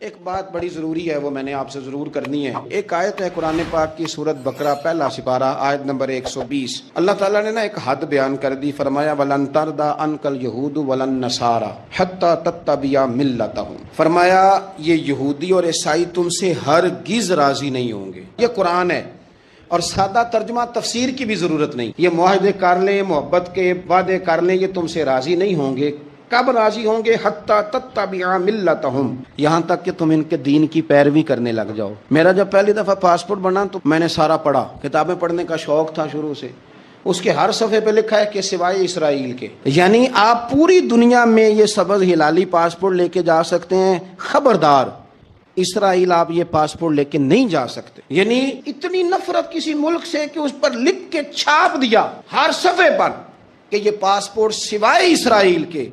ایک بات بڑی ضروری ہے، وہ میں نے آپ سے ضرور کرنی ہے۔ ایک آیت ہے قرآن پاک کی سورۃ بقرہ پہلا سپارہ آیت نمبر 120۔ اللہ تعالیٰ نے ایک حد بیان کر دی، فرمایا وَلَن تَرْضَىٰ عَنْكَ الْيَهُودُ وَلَا النَّصَارَىٰ حَتَّىٰ تَتَّبِعَ مِلَّتَهُمْ۔ فرمایا یہ یہودی اور عیسائی تم سے ہرگز راضی نہیں ہوں گے۔ یہ قرآن ہے اور سادہ ترجمہ تفسیر کی بھی ضرورت نہیں۔ یہ معاہدے کر لیں، محبت کے وعدے کر لیں، یہ تم سے راضی نہیں ہوں گے۔ کب راضی ہوں گے؟ حتی تتبع ملتہم، یہاں تک کہ تم ان کے دین کی پیروی کرنے لگ جاؤ۔ میرا جب پہلی دفعہ پاسپورٹ بنا تو میں نے سارا پڑھا، کتابیں پڑھنے کا شوق تھا شروع سے۔ اس کے ہر صفحے پہ لکھا ہے کہ سوائے اسرائیل کے، یعنی آپ پوری دنیا میں یہ سبز ہلالی پاسپورٹ لے کے جا سکتے ہیں، خبردار اسرائیل آپ یہ پاسپورٹ لے کے نہیں جا سکتے۔ یعنی اتنی نفرت کسی ملک سے کہ اس پر لکھ کے چھاپ دیا ہر صفحے پر کہ یہ پاسپورٹ سوائے اسرائیل کے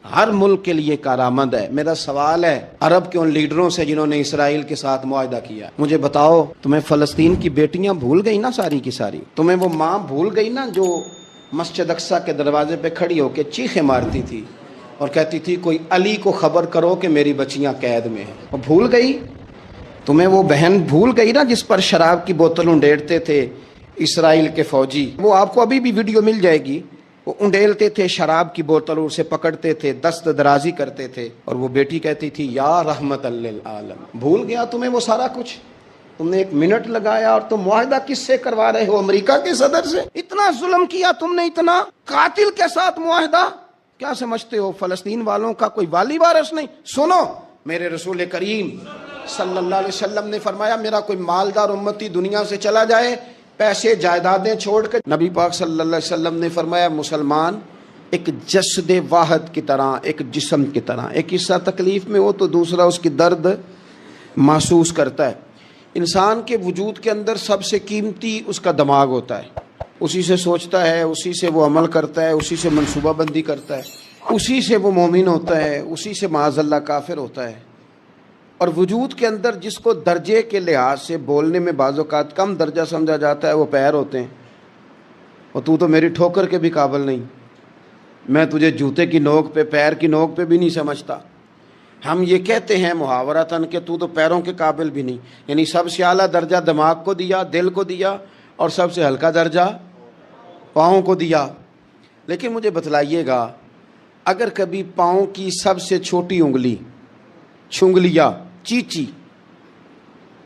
ہر ملک کے لیے کارآمد ہے۔ میرا سوال ہے عرب کے ان لیڈروں سے جنہوں نے اسرائیل کے ساتھ معاہدہ کیا، مجھے بتاؤ تمہیں فلسطین کی بیٹیاں بھول گئی نا ساری کی ساری؟ تمہیں وہ ماں بھول گئی نا جو مسجد اقصیٰ کے دروازے پہ کھڑی ہو کے چیخیں مارتی تھی اور کہتی تھی کوئی علی کو خبر کرو کہ میری بچیاں قید میں ہیں؟ وہ بھول گئی؟ تمہیں وہ بہن بھول گئی نا جس پر شراب کی بوتل انڈیڑتے تھے اسرائیل کے فوجی؟ وہ آپ کو ابھی بھی ویڈیو مل جائے گی، وہ انڈیلتے تھے شراب کی بوتل، اسے پکڑتے تھے، دست درازی کرتے تھے، اور وہ بیٹی کہتی تھی یا رحمت للعالم۔ بھول گیا تمہیں وہ سارا کچھ؟ تم نے ایک منٹ لگایا اور تم معاہدہ کس سے کروا رہے ہو؟ امریکہ کے صدر سے؟ اتنا ظلم کیا تم نے، اتنا قاتل کے ساتھ معاہدہ؟ کیا سمجھتے ہو فلسطین والوں کا کوئی والی وارث نہیں؟ سنو، میرے رسول کریم صلی اللہ علیہ وسلم نے فرمایا میرا کوئی مالدار امتی دنیا سے چلا جائے، پیسے جائیدادیں چھوڑ کر، نبی پاک صلی اللہ علیہ وسلم نے فرمایا مسلمان ایک جسد واحد کی طرح، ایک جسم کی طرح، ایک حصہ تکلیف میں ہو تو دوسرا اس کی درد محسوس کرتا ہے۔ انسان کے وجود کے اندر سب سے قیمتی اس کا دماغ ہوتا ہے، اسی سے سوچتا ہے، اسی سے وہ عمل کرتا ہے، اسی سے منصوبہ بندی کرتا ہے، اسی سے وہ مومن ہوتا ہے، اسی سے معاذ اللہ کافر ہوتا ہے۔ اور وجود کے اندر جس کو درجے کے لحاظ سے بولنے میں بعض اوقات کم درجہ سمجھا جاتا ہے وہ پیر ہوتے ہیں۔ اور تو میری ٹھوکر کے بھی قابل نہیں، میں تجھے جوتے کی نوک پہ، پیر کی نوک پہ بھی نہیں سمجھتا۔ ہم یہ کہتے ہیں محاورتاً کہ تو پیروں کے قابل بھی نہیں، یعنی سب سے اعلیٰ درجہ دماغ کو دیا، دل کو دیا، اور سب سے ہلکا درجہ پاؤں کو دیا۔ لیکن مجھے بتلائیے گا اگر کبھی پاؤں کی سب سے چھوٹی انگلی، چھنگلیا، چیچی،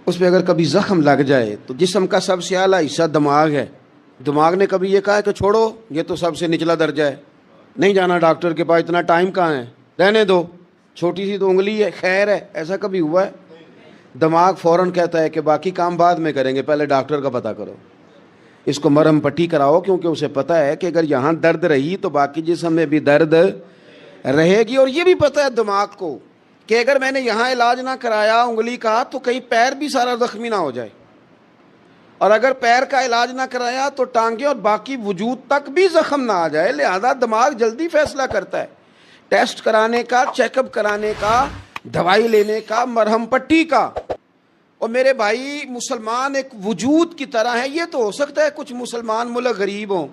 اس پہ اگر کبھی زخم لگ جائے تو جسم کا سب سے اعلیٰ حصہ دماغ ہے، دماغ نے کبھی یہ کہا ہے کہ چھوڑو یہ تو سب سے نچلا درجہ ہے، نہیں جانا ڈاکٹر کے پاس، اتنا ٹائم کہاں ہے، رہنے دو، چھوٹی سی تو انگلی ہے، خیر ہے؟ ایسا کبھی ہوا ہے؟ دماغ فوراً کہتا ہے کہ باقی کام بعد میں کریں گے، پہلے ڈاکٹر کا پتہ کرو، اس کو مرہم پٹی کراؤ، کیونکہ اسے پتہ ہے کہ اگر یہاں درد رہی تو باقی جسم میں بھی درد رہے گی۔ اور یہ بھی پتہ ہے دماغ کو کہ اگر میں نے یہاں علاج نہ کرایا انگلی کا تو کہیں پیر بھی سارا زخمی نہ ہو جائے، اور اگر پیر کا علاج نہ کرایا تو ٹانگیں اور باقی وجود تک بھی زخم نہ آ جائے۔ لہذا دماغ جلدی فیصلہ کرتا ہے، ٹیسٹ کرانے کا، چیک اپ کرانے کا، دوائی لینے کا، مرہم پٹی کا۔ اور میرے بھائی مسلمان ایک وجود کی طرح ہے۔ یہ تو ہو سکتا ہے کچھ مسلمان ملک غریب ہوں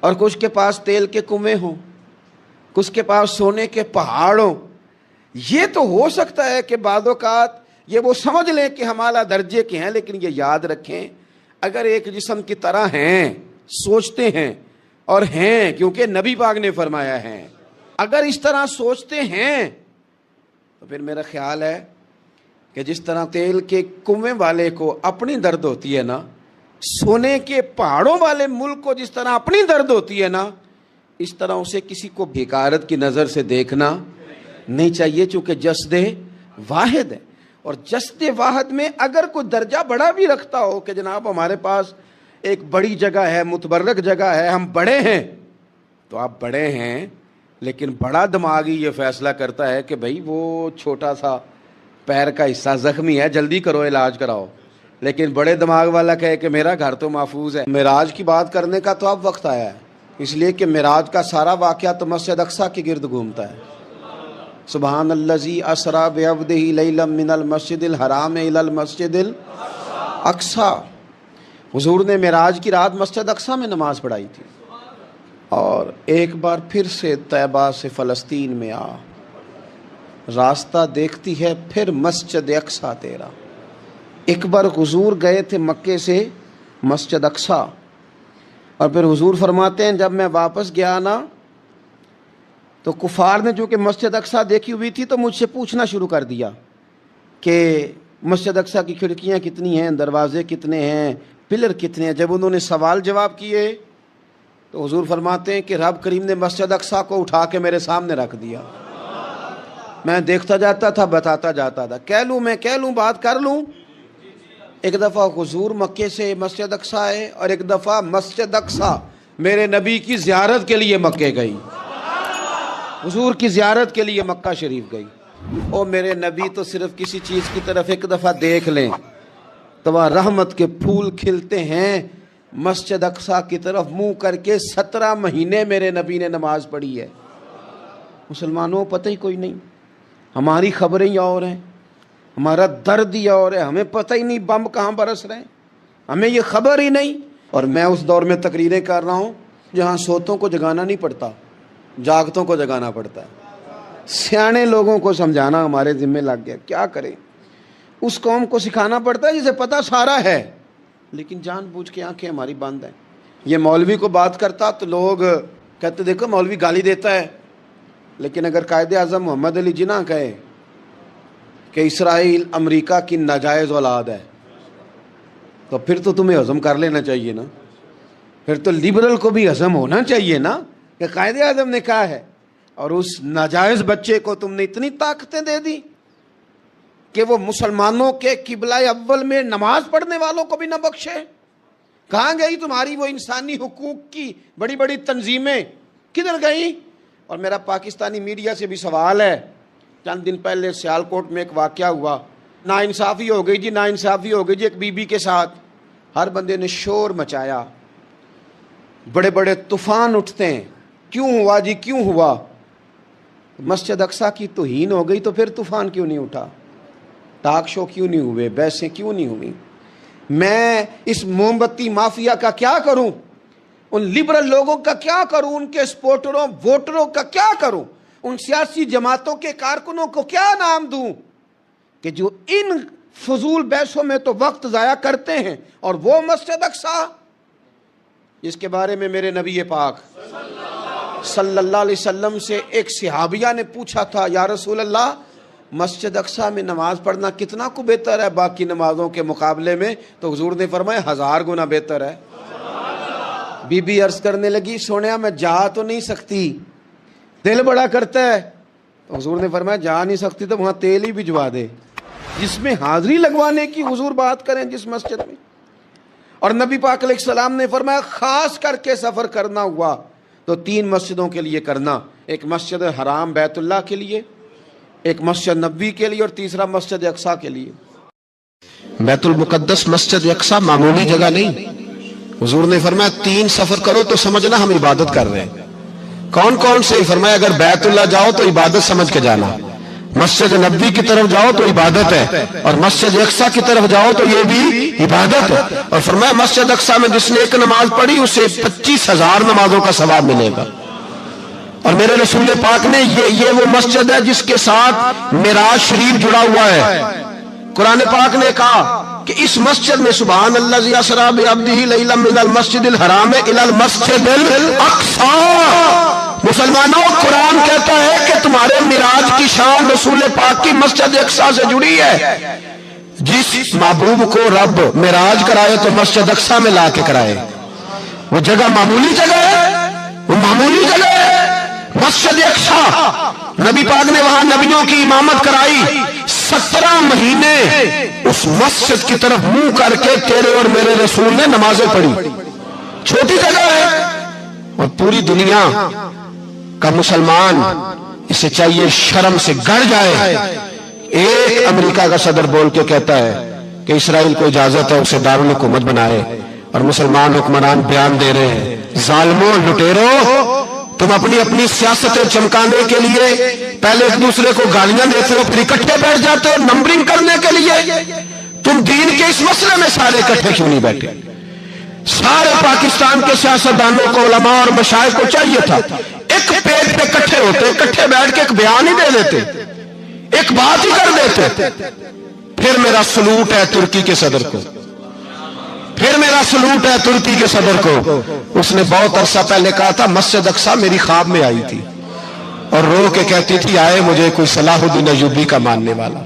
اور کچھ کے پاس تیل کے کنویں ہوں، کچھ کے پاس سونے کے پہاڑ ہوں، یہ تو ہو سکتا ہے کہ بعض اوقات یہ وہ سمجھ لیں کہ ہم اعلیٰ درجے کے ہیں، لیکن یہ یاد رکھیں اگر ایک جسم کی طرح ہیں، سوچتے ہیں اور ہیں، کیونکہ نبی پاک نے فرمایا ہے، اگر اس طرح سوچتے ہیں تو پھر میرا خیال ہے کہ جس طرح تیل کے کنویں والے کو اپنی درد ہوتی ہے نا، سونے کے پہاڑوں والے ملک کو جس طرح اپنی درد ہوتی ہے نا، اس طرح اسے کسی کو حقارت کی نظر سے دیکھنا نہیں چاہیے، چونکہ جسد واحد ہے۔ اور جسد واحد میں اگر کوئی درجہ بڑا بھی رکھتا ہو کہ جناب ہمارے پاس ایک بڑی جگہ ہے، متبرک جگہ ہے، ہم بڑے ہیں، تو آپ بڑے ہیں، لیکن بڑا دماغ ہی یہ فیصلہ کرتا ہے کہ بھائی وہ چھوٹا سا پیر کا حصہ زخمی ہے، جلدی کرو علاج کراؤ، لیکن بڑے دماغ والا کہے کہ میرا گھر تو محفوظ ہے۔ معراج کی بات کرنے کا تو اب وقت آیا ہے، اس لیے کہ معراج کا سارا واقعہ تو مسجد اقصیٰ کے گرد گھومتا ہے۔ سبحان الذی اسریٰ بعبدہ لیلا من المسجد الحرام الی المسجد الاقصیٰ۔ حضور نے معراج کی رات مسجد اقصیٰ میں نماز پڑھائی تھی، اور ایک بار پھر سے طیبہ سے فلسطین میں راستہ دیکھتی ہے پھر مسجد اقصی تیرا۔ ایک بار حضور گئے تھے مکے سے مسجد اقصی، اور پھر حضور فرماتے ہیں جب میں واپس گیا نا تو کفار نے جو کہ مسجد اقصی دیکھی ہوئی تھی تو مجھ سے پوچھنا شروع کر دیا کہ مسجد اقصی کی کھڑکیاں کتنی ہیں، دروازے کتنے ہیں، پلر کتنے ہیں۔ جب انہوں نے سوال جواب کیے تو حضور فرماتے ہیں کہ رب کریم نے مسجد اقصی کو اٹھا کے میرے سامنے رکھ دیا۔ میں دیکھتا جاتا تھا، بتاتا جاتا تھا، کہہ لوں بات کر لوں۔ ایک دفعہ حضور مکے سے مسجد اقصی آئے اور ایک دفعہ مسجد اقصی میرے نبی کی زیارت کے لیے مکے گئی، حضور کی زیارت کے لیے مکہ شریف گئی۔ او میرے نبی تو صرف کسی چیز کی طرف ایک دفعہ دیکھ لیں تو وہاں رحمت کے پھول کھلتے ہیں۔ مسجد اقصی کی طرف منہ کر کے 17 مہینے میرے نبی نے نماز پڑھی ہے۔ مسلمانوں پتہ ہی کوئی نہیں، ہماری خبریں ہی اور ہیں، ہمارا درد ہی اور ہے، ہمیں پتہ ہی نہیں بم کہاں برس رہے ہیں، ہمیں یہ خبر ہی نہیں۔ اور میں اس دور میں تقریریں کر رہا ہوں جہاں سوتوں کو جگانا نہیں پڑتا، جاگتوں کو جگانا پڑتا ہے۔ سیانے لوگوں کو سمجھانا ہمارے ذمہ لگ گیا، کیا کریں؟ اس قوم کو سکھانا پڑتا ہے جسے پتہ سارا ہے، لیکن جان بوجھ کے آنکھیں ہماری بند ہیں۔ یہ مولوی کو بات کرتا تو لوگ کہتے دیکھو مولوی گالی دیتا ہے، لیکن اگر قائد اعظم محمد علی جناح کہے کہ اسرائیل امریکہ کی ناجائز اولاد ہے تو پھر تو تمہیں ہضم کر لینا چاہیے نا، پھر تو لبرل کو بھی ہضم ہونا چاہیے نا کہ قائد اعظم نے کہا ہے، اور اس ناجائز بچے کو تم نے اتنی طاقتیں دے دی کہ وہ مسلمانوں کے قبلہ اول میں نماز پڑھنے والوں کو بھی نہ بخشے۔ کہاں گئی تمہاری وہ انسانی حقوق کی بڑی بڑی تنظیمیں، کدھر گئی؟ اور میرا پاکستانی میڈیا سے بھی سوال ہے، چند دن پہلے سیالکوٹ میں ایک واقعہ ہوا، ناانصافی ہو گئی جی، ناانصافی ہو گئی جی ایک بی بی کے ساتھ۔ ہر بندے نے شور مچایا، بڑے بڑے طوفان اٹھتے ہیں، کیوں ہوا جی کیوں ہوا؟ مسجد اقصی کی توہین ہو گئی تو پھر طوفان کیوں نہیں اٹھا؟ ٹاک شو کیوں نہیں ہوئے؟ بحثیں کیوں نہیں ہوئی؟ میں اس موم بتی مافیا کا کیا کروں؟ ان لبرل لوگوں کا کیا کروں؟ ان کے سپورٹروں ووٹروں کا کیا کروں؟ ان سیاسی جماعتوں کے کارکنوں کو کیا نام دوں کہ جو ان فضول بحثوں میں تو وقت ضائع کرتے ہیں، اور وہ مسجد اقصی جس کے بارے میں میرے نبی پاک صلی اللہ علیہ وسلم سے ایک صحابیہ نے پوچھا تھا، یا رسول اللہ مسجد اقصی میں نماز پڑھنا کتنا کو بہتر ہے باقی نمازوں کے مقابلے میں؟ تو حضور نے فرمایا 1000 گنا بہتر ہے۔ بی بی عرض کرنے لگی سونیا میں جا تو نہیں سکتی، دل بڑا کرتا ہے۔ تو حضور نے فرمایا جا نہیں سکتی تو وہاں تیل ہی بھجوا دے، جس میں حاضری لگوانے کی حضور بات کریں جس مسجد میں۔ اور نبی پاک علیہ السلام نے فرمایا خاص کر کے سفر کرنا ہوا تو 3 مسجدوں کے لیے کرنا، ایک مسجد حرام بیت اللہ کے لیے، ایک مسجد نبوی کے لیے، اور تیسرا مسجد اقصی کے لیے۔ بیت المقدس مسجد اقصی معمولی جگہ نہیں، حضور نے فرمایا 3 سفر کرو تو سمجھنا ہم عبادت کر رہے ہیں۔ کون کون سے؟ فرمایا اگر بیت اللہ جاؤ تو عبادت سمجھ کے جانا، مسجد نبوی کی طرف جاؤ تو عبادت ہے، اور مسجد اقصی کی طرف جاؤ تو یہ بھی عبادت ہے۔ اور فرمایا مسجد اقصی میں جس نے ایک نماز پڑھی اسے 25,000 نمازوں کا ثواب ملے گا۔ اور میرے رسول پاک نے یہ وہ مسجد ہے جس کے ساتھ معراج شریف جڑا ہوا ہے۔ قرآن پاک نے کہا کہ اس مسجد میں سبحان الذی اسری بعبدہ لیلا من المسجد الحرام الی المسجد الاقصی۔ مسلمانوں قرآن کہتا ہے کہ تمہارے معراج کی شان رسول پاک کی مسجد اقصی سے جڑی ہے۔ جس محبوب کو رب معراج کرائے تو مسجد اقصی میں لا کے کرائے۔ وہ جگہ معمولی جگہ ہے، وہ معمولی جگہ ہے مسجد اقصی۔ نبی پاک نے وہاں نبیوں کی امامت کرائی، 17 مہینے اس مسجد کی طرف منہ کر کے تیرے اور میرے رسول نے نمازیں پڑھی۔ چھوٹی جگہ ہے، اور پوری دنیا کا مسلمان اسے چاہیے شرم سے گڑ جائے۔ ایک امریکہ کا صدر بول کے کہتا ہے کہ اسرائیل کو اجازت ہے اسے دارالحکومت بنائے، اور مسلمان حکمران بیان دے رہے ہیں ظالموں لٹیروں تم اپنی سیاستیں چمکانے کے لیے پہلے ایک دوسرے کو گالیاں دیتے ہو، پھر اکٹھے بیٹھ جاتے ہو نمبرنگ کرنے کے لیے۔ تم دین کے اس مسئلے میں سارے اکٹھے کیوں نہیں بیٹھے؟ سارے پاکستان کے سیاستدانوں کو، علماء اور مشائخ کو چاہیے تھا ایک پیج پہ اکٹھے ہوتے، اکٹھے بیٹھ کے ایک بیان ہی دے دیتے ایک بات ہی کر دیتے. پھر میرا سلوٹ ہے ترکی کے صدر کو، پھر میرا سلوٹ ہے ترکی کے صدر کو. اس نے بہت عرصہ پہلے کہا تھا مسجد اقصی میری خواب میں آئی تھی اور رو کے کہتی تھی آئے مجھے کوئی صلاح الدین ایوبی کا ماننے والا،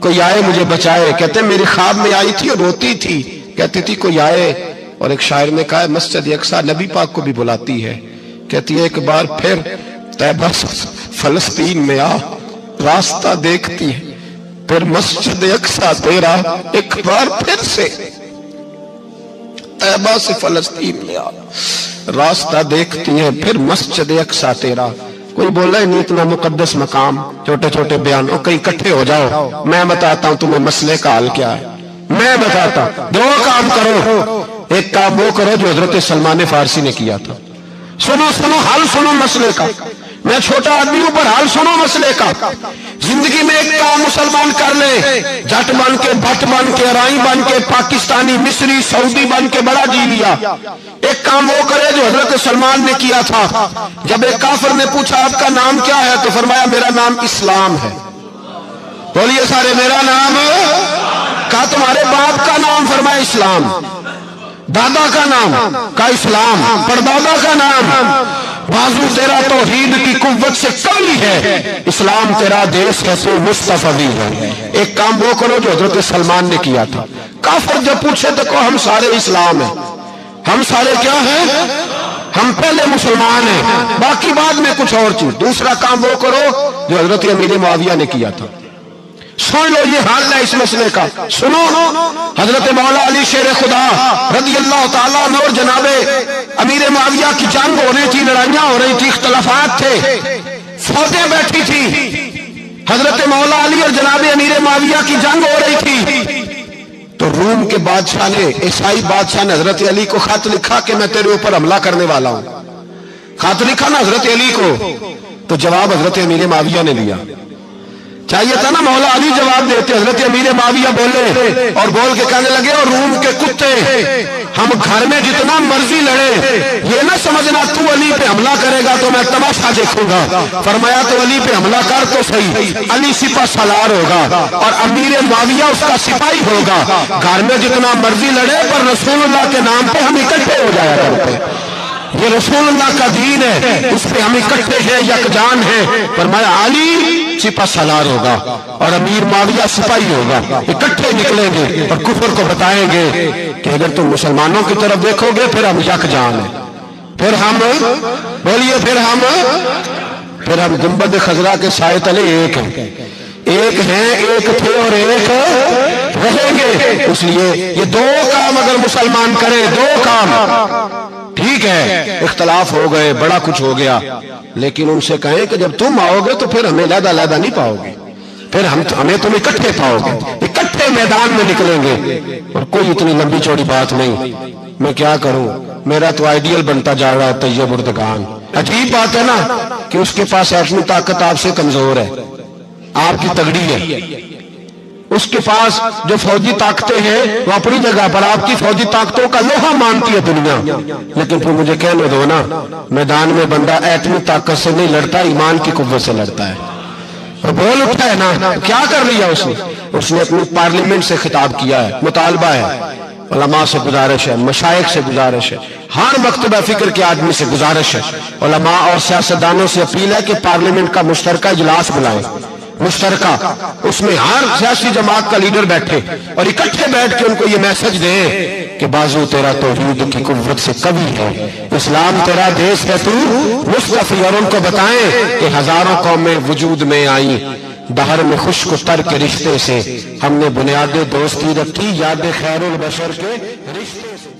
کوئی آئے مجھے بچائے. کہتے میری خواب میں آئی تھی اور روتی تھی، کہتی تھی کوئی آئے. اور ایک شاعر نے کہا مسجد اقصی نبی پاک کو بھی بلاتی ہے، کہتی ہے ایک بار پھر طیبہ فلسطین میں آ راستہ دیکھتی ہے، پھر مسجد اقصی تیرا ایک بار پھر سے طیبہ سے فلسطین میں آ راستہ دیکھتی ہے، پھر مسجد اقصی تیرا. کوئی بولا ہے نہیں اتنا مقدس مقام، چھوٹے چھوٹے بیانوں کہیں اکٹھے ہو جاؤ، میں بتاتا ہوں تمہیں مسئلے کا حل کیا ہے. میں بتاتا ہوں دو کام کرو. ایک کام وہ کرو جو حضرت سلمان فارسی نے کیا تھا. سنو سنو حل سنو مسئلے کا. میں چھوٹا آدمی ہوں پر حل سنو مسئلے کا. زندگی میں ایک کام مسلمان کر لے، جٹ بن کے بھٹ بن کے رائی بن کے پاکستانی مصری سعودی بن کے بڑا جی لیا. ایک کام وہ کرے جو حضرت سلمان نے کیا تھا. جب ایک کافر نے پوچھا آپ کا نام کیا ہے تو فرمایا میرا نام اسلام ہے. بولیے سارے میرا نام. کہا تمہارے باپ کا نام؟ فرمایا اسلام. دادا کا نام؟ کا اسلام. پردادا کا نام؟ بازو تیرا توحید کی قوت سے کمی ہے، اسلام تیرا دیس ہے تو مصطفی ہے. ایک کام وہ کرو جو حضرت سلمان نے کیا تھا. کافر جب پوچھے تو کہو ہم سارے اسلام ہیں. ہم سارے کیا ہیں؟ ہم پہلے مسلمان ہیں، باقی بعد میں کچھ اور چیز. دوسرا کام وہ کرو جو حضرت امیر معاویہ نے کیا تھا. سن لو یہ حال ہے اس مسئلے کا. سنو حضرت مولا علی شیر خدا رضی اللہ تعالیٰ عنہ اور جناب امیر معاویہ کی جنگ ہو رہی تھی، لڑائیاں ہو رہی تھی، اختلافات تھے، فوجیں بیٹھی تھی. حضرت مولا علی اور جناب امیر معاویہ کی جنگ ہو رہی تھی تو روم کے بادشاہ نے، عیسائی بادشاہ نے حضرت علی کو خط لکھا کہ میں تیرے اوپر حملہ کرنے والا ہوں. خط لکھا نا حضرت علی کو، تو جواب حضرت امیر معاویہ نے دیا. چاہیے تھا نا مولا علی جواب دیتے. حضرت امیر معاویہ بولے اور بول کے کہنے لگے اور روم کے کتے ہم گھر میں جتنا مرضی لڑے، یہ نہ سمجھنا تو علی پہ حملہ کرے گا تو میں تماشا دیکھوں گا. فرمایا تو علی پہ حملہ کر تو صحیح، علی سپہ سالار ہوگا اور امیر معاویہ اس کا سپاہی ہوگا. گھر میں جتنا مرضی لڑے پر رسول اللہ کے نام پہ ہم اکٹھے ہو جایا کرتے. یہ رسول اللہ کا دین ہے، اس پہ ہم اکٹھے ہیں، یکجان ہیں. فرمایا علی سپہ سالار ہوگا اور امیر معاویہ سپاہی ہوگا، اکٹھے نکلیں گے اور کفر کو بتائیں گے کہ اگر تم مسلمانوں کی طرف دیکھو گے پھر ہم یکجان ہیں. پھر ہم بولیے پھر ہم گنبد خضرا کے سائے تلے ایک ہیں، ایک ہیں، ایک تھے اور ایک رہیں گے. اس لیے یہ دو کام اگر مسلمان کرے، دو کام ٹھیک ہے. اختلاف ہو گئے، بڑا کچھ ہو گیا، لیکن ان سے کہیں کہ جب تم آؤ گے تو پھر ہمیں علیحدہ علیحدہ نہیں پاؤ گے، پھر ہمیں تم اکٹھے پاؤ گے، اکٹھے میدان میں نکلیں گے. اور کوئی اتنی لمبی چوڑی بات نہیں. میں کیا کروں، میرا تو آئیڈیل بنتا جا رہا ہے طیب اردگان. عجیب بات ہے نا کہ اس کے پاس اپنی طاقت آپ سے کمزور ہے، آپ کی تگڑی ہے. اس کے پاس جو فوجی طاقتیں ہیں وہ اپنی جگہ پر، آپ کی فوجی طاقتوں کا لوہا مانتی ہے دنیا. لیکن پھر مجھے کہنے دو نا، میدان میں بندہ ایٹمی طاقت سے نہیں لڑتا، ایمان کی قوت سے لڑتا ہے. اور بول اٹھا ہے نا، کیا کر لیا اس نے اپنی پارلیمنٹ سے خطاب کیا ہے، مطالبہ ہے، علماء سے گزارش ہے، مشائخ سے گزارش ہے، ہر مکتبہ فکر کے آدمی سے گزارش ہے، علماء اور سیاستدانوں سے اپیل ہے کہ پارلیمنٹ کا مشترکہ اجلاس بلائیں. مشترکہ اس میں ہر سیاسی جماعت کا لیڈر بیٹھے اور اکٹھے بیٹھ کے ان کو یہ میسج دیں کہ بازو تیرا توحید کی قوت سے قوی ہے، اسلام تیرا دیس ہے تو مصطفی. اور ان کو بتائیں کہ ہزاروں قومیں وجود میں آئیں، دہر میں خشک و تر کے رشتے سے ہم نے بنیاد دوستی رکھی، یاد خیر البشر کے رشتے سے.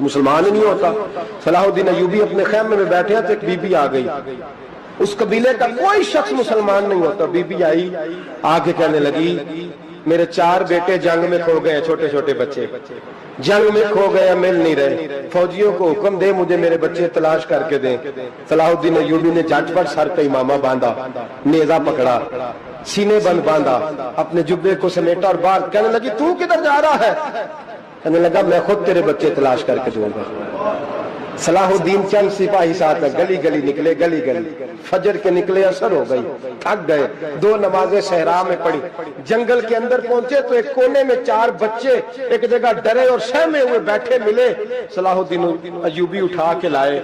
مسلمان ہی نہیں ہوتا. صلاح الدین ایوبی اپنے خیمے میں بیٹھے تو ایک بی بی آ گئی، اس قبیلے کا کوئی شخص مسلمان نہیں ہوتا. بی بی آئی، آگے کہنے لگی میرے 4 بیٹے جنگ میں کھو گئے، چھوٹے چھوٹے بچے جنگ میں کھو گئے، مل نہیں رہے. فوجیوں کو حکم دے مجھے میرے بچے تلاش کر کے دیں. صلاح الدین ایوبی نے جھٹ پر سر پہ امامہ باندھا، نیزہ پکڑا، سینے بند باندھا، اپنے جبے کو سمیٹا اور باہر. کہنے لگی تو کدھر جا رہا ہے؟ کہنے لگا میں خود تیرے بچے تلاش کر کے دوں گا. صلاح الدین چند سپاہی ساتھ گلی گلی نکلے، گلی گلی فجر کے نکلے اثر ہو گئی، تھک گئے، 2 نمازیں صحرا میں پڑھی، جنگل کے اندر پہنچے تو ایک کونے میں 4 بچے ایک جگہ ڈرے اور سہمے ہوئے بیٹھے ملے، صلاح الدین ایوبی اٹھا کے لائے،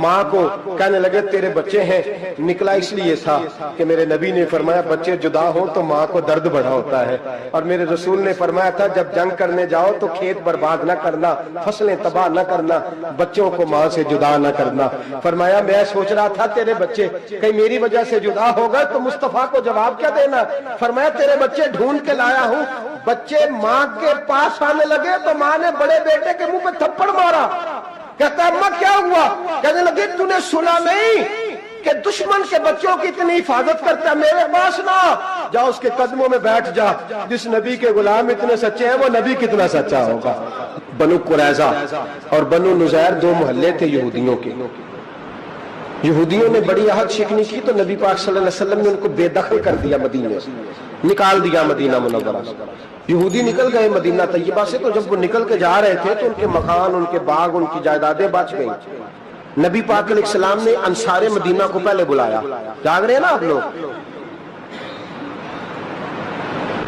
ماں کو کہنے لگے تیرے بچے ہیں، نکلا اس لیے تھا کہ میرے نبی نے فرمایا بچے جدا ہوں تو ماں کو درد بڑا ہوتا ہے، اور میرے رسول نے فرمایا تھا جب جنگ کرنے جاؤ تو کھیت برباد نہ کرنا، فصلیں تباہ نہ کرنا، بچوں کو ماں سے جدا نہ کرنا۔ فرمایا میں سوچ رہا تھا تیرے بچے کہیں میری وجہ سے جدا ہو گئے تو مصطفیٰ کو جواب کیا دینا؟ فرمایا تیرے بچے ڈھونڈ کے لایا ہوں۔ بچے ماں کے پاس آنے لگے تو ماں نے بڑے بیٹے کے منہ پہ تھپڑ مارا، کہتا ہے اماں کیا ہوا؟ کہنے لگے تو نے سنا نہیں کہ دشمن کے بچوں کی اتنی حفاظت کرتا ہے، میرے پاس نہ جا، اس کے قدموں میں بیٹھ جا، جس نبی کے غلام اتنے سچے ہیں وہ نبی کتنا سچا ہوگا۔ بنو قریظہ اور بنو نذیر 2 محلے تھے یہودیوں کے، یہودیوں نے بڑی عہد شکنی کی تو نبی پاک صلی اللہ علیہ وسلم نے ان کو بے دخل کر دیا، مدینے سے نکال دیا، مدینہ منورہ سے۔ یہودی نکل گئے مدینہ طیبہ سے، تو جب وہ نکل کے جا رہے تھے تو ان کے مکان، ان کے باغ، ان کی جائیدادیں بچ گئیں۔ نبی پاک علیہ السلام نے انصار مدینہ کو پہلے بلایا، جاگ رہے ہیں نا آپ لوگ؟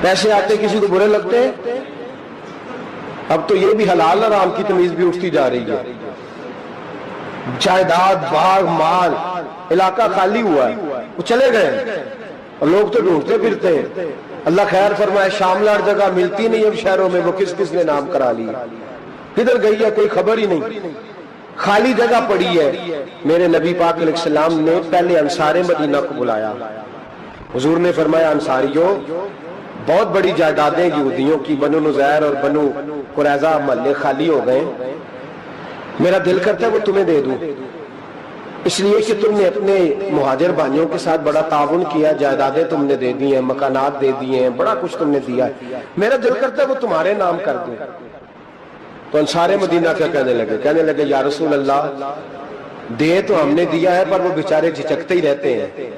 پیسے آتے کسی کو برے لگتے ہیں؟ اب تو یہ بھی حلال حرام کی تمیز بھی اٹھتی جا رہی ہے، جائیداد، باغ، مال، علاقہ خالی ہوا ہے، وہ چلے گئے اور لوگ تو ڈھونڈتے پھرتے ہیں۔ اللہ خیر فرمائے، شاملہ ہر جگہ ملتی نہیں اب شہروں میں، وہ کس کس نے نام کرا لی، کدھر گئی ہے کوئی خبر ہی نہیں، خالی جگہ پڑی ہے۔ میرے نبی پاک علیہ السلام نے پہلے انصار مدینہ کو بلایا، حضور نے فرمایا انصاریوں بہت بڑی جائیدادیں یہودیوں کی، بنو نذیر اور بنو قریظہ محلے خالی ہو گئے، میرا دل کرتا ہے وہ تمہیں دے دوں، اس لیے کہ تم نے اپنے مہاجر بھائیوں کے ساتھ بڑا تعاون کیا، جائیدادیں تم نے دے دی ہیں، مکانات دے دیے ہیں، بڑا کچھ تم نے دیا ہے، میرا دل کرتا ہے وہ تمہارے نام کر دوں۔ تو انصار مدینہ کیا کہنے لگے یا رسول اللہ دے تو ہم نے دیا ہے پر وہ بیچارے جھچکتے ہی رہتے ہیں،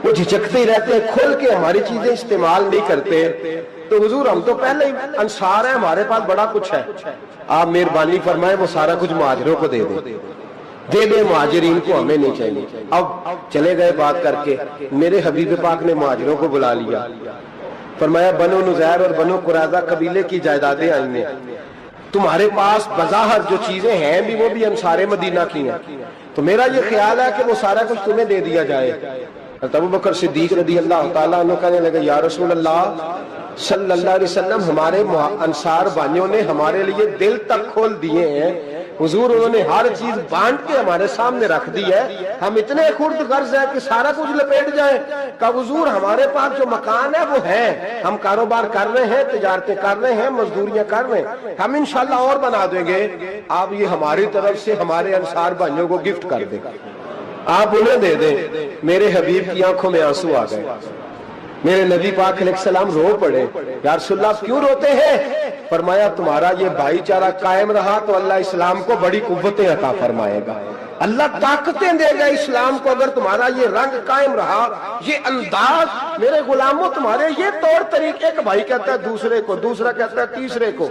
وہ جھچکتے ہی رہتے ہیں، کھل کے ہماری چیزیں استعمال نہیں کرتے، تو حضور ہم تو پہلے ہی انصار ہیں، ہمارے پاس بڑا کچھ ہے، آپ مہربانی فرمائیں وہ سارا کچھ مہاجروں کو دے دیں، مہاجرین کو ہمیں نہیں چاہیے۔ اب چلے گئے بات کر کے، میرے حبیب پاک نے مہاجروں کو بلا لیا، فرمایا بنو نذیر اور بنو قریظہ قبیلے کی جائیدادیں آئی ہیں، تمہارے پاس بظاہر جو چیزیں ہیں بھی وہ بھی انصار مدینہ کی ہیں، تو میرا یہ خیال ہے کہ وہ سارا کچھ تمہیں دے دیا جائے۔ ابو بکر صدیق رضی اللہ تعالیٰ عنہ کہنے لگے یا رسول اللہ صلی اللہ علیہ وسلم ہمارے انصار بھائیوں نے ہمارے لیے دل تک کھول دیے ہیں، حضور انہوں نے ہر چیز بانٹ کے ہمارے سامنے رکھ دی ہے، ہم اتنے خرد غرض ہیں کہ سارا کچھ لپیٹ جائیں، کہ حضور ہمارے پاس جو مکان ہے وہ ہے، ہم کاروبار کر رہے ہیں، تجارتیں کر رہے ہیں، مزدوریاں کر رہے ہیں، ہم انشاءاللہ اور بنا دیں گے، آپ یہ ہماری طرف سے ہمارے انصار بھائیوں کو گفٹ کر دیں، آپ انہیں دے دیں۔ میرے حبیب کی آنکھوں میں آنسو آ گئے، میرے نبی پاک علیہ السلام رو پڑے، یا رسول اللہ کیوں روتے ہیں؟ فرمایا تمہارا یہ بھائی چارہ قائم رہا تو اللہ اسلام کو بڑی قوتیں عطا فرمائے گا، اللہ طاقتیں دے گا اسلام کو، اگر تمہارا یہ رنگ قائم رہا، یہ انداز، میرے غلاموں تمہارے یہ طور طریقے، ایک بھائی کہتا ہے دوسرے کو، دوسرا کہتا ہے تیسرے کو۔